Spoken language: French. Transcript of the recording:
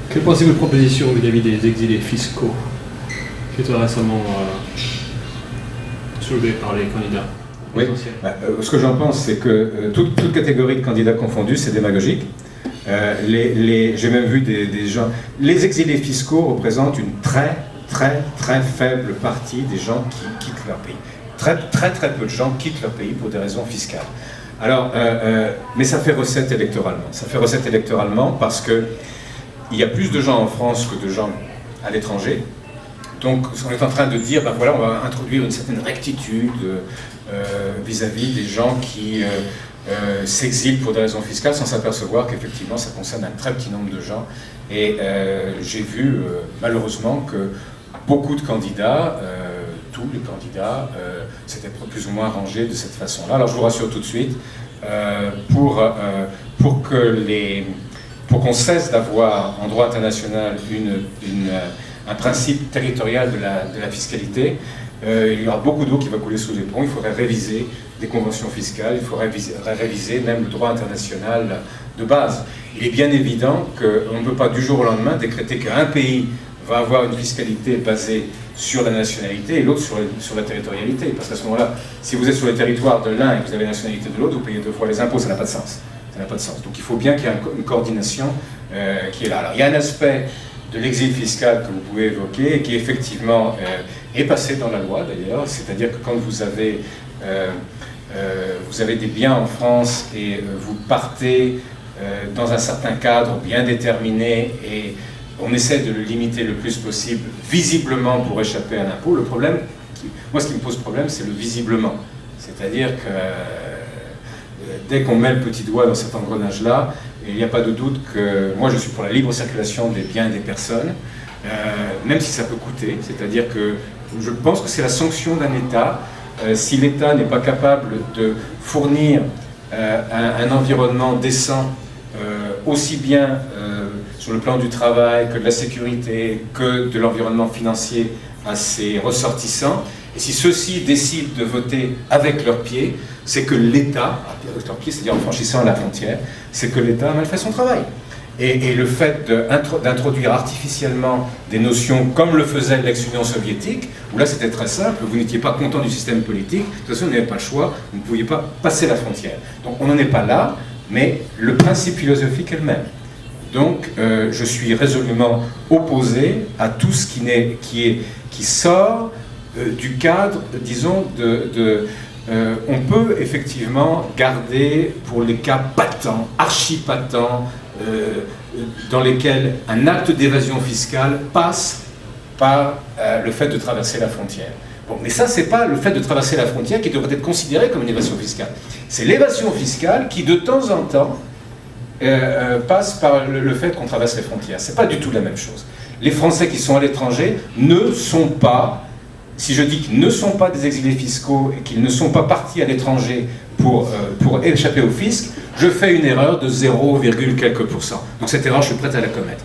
Que pensez-vous de propositions vis-à-vis des exilés fiscaux qui étaient récemment soulevées par les candidats présidentiels? Ce que j'en pense, c'est que toute catégorie de candidats confondus, c'est démagogique. J'ai même vu des gens... Les exilés fiscaux représentent une très faible partie des gens qui quittent leur pays. Très peu de gens quittent leur pays pour des raisons fiscales. Alors, mais ça fait recette électoralement. Ça fait recette électoralement parce que il y a plus de gens en France que de gens à l'étranger. Donc, on est en train de dire, ben voilà, on va introduire une certaine rectitude vis-à-vis des gens qui s'exilent pour des raisons fiscales sans s'apercevoir qu'effectivement ça concerne un très petit nombre de gens. Et j'ai vu malheureusement que beaucoup de candidats, tous les candidats, s'étaient plus ou moins rangés de cette façon-là. Alors je vous rassure tout de suite, pour qu'on cesse d'avoir en droit international un principe territorial de la fiscalité, il y aura beaucoup d'eau qui va couler sous les ponts. Il faudrait réviser des conventions fiscales, il faudrait réviser même le droit international de base. Il est bien évident qu'on ne peut pas du jour au lendemain décréter qu'un pays va avoir une fiscalité basée sur la nationalité et l'autre sur la territorialité. Parce qu'à ce moment-là, si vous êtes sur le territoire de l'un et que vous avez la nationalité de l'autre, vous payez 2 fois les impôts, ça n'a pas de sens. Ça n'a pas de sens. Donc il faut bien qu'il y ait une coordination qui est là. Alors il y a un aspect de l'exil fiscal que vous pouvez évoquer et qui effectivement est passé dans la loi d'ailleurs, c'est-à-dire que quand vous avez des biens en France et vous partez dans un certain cadre bien déterminé et on essaie de le limiter le plus possible visiblement pour échapper à l'impôt. Le problème, moi ce qui me pose problème, c'est le visiblement. C'est-à-dire que dès qu'on met le petit doigt dans cet engrenage-là, il n'y a pas de doute que moi je suis pour la libre circulation des biens et des personnes, même si ça peut coûter. C'est-à-dire que je pense que c'est la sanction d'un État. Si l'État n'est pas capable de fournir un environnement décent, aussi bien sur le plan du travail, que de la sécurité, que de l'environnement financier à ses ressortissants, et si ceux-ci décident de voter avec leurs pieds, c'est que l'État, avec leurs pieds, c'est-à-dire en franchissant la frontière, c'est que l'État a mal fait son travail. Et le fait d'introduire artificiellement des notions comme le faisait l'ex-Union soviétique, où là c'était très simple, vous n'étiez pas content du système politique, de toute façon vous n'avez pas le choix, vous ne pouviez pas passer la frontière. Donc on n'en est pas là, mais le principe philosophique est le même. Donc je suis résolument opposé à tout ce qui sort du cadre, disons, on peut effectivement garder pour les cas patents, archi-patents, dans lesquels un acte d'évasion fiscale passe par le fait de traverser la frontière. Bon, mais ça, c'est pas le fait de traverser la frontière qui devrait être considéré comme une évasion fiscale. C'est l'évasion fiscale qui, de temps en temps, passe par le fait qu'on traverse les frontières. C'est pas du tout la même chose. Les Français qui sont à l'étranger ne sont pas, si je dis qu'ils ne sont pas des exilés fiscaux et qu'ils ne sont pas partis à l'étranger pour échapper au fisc, je fais une erreur de 0, quelques %. Donc cette erreur, je suis prêt à la commettre.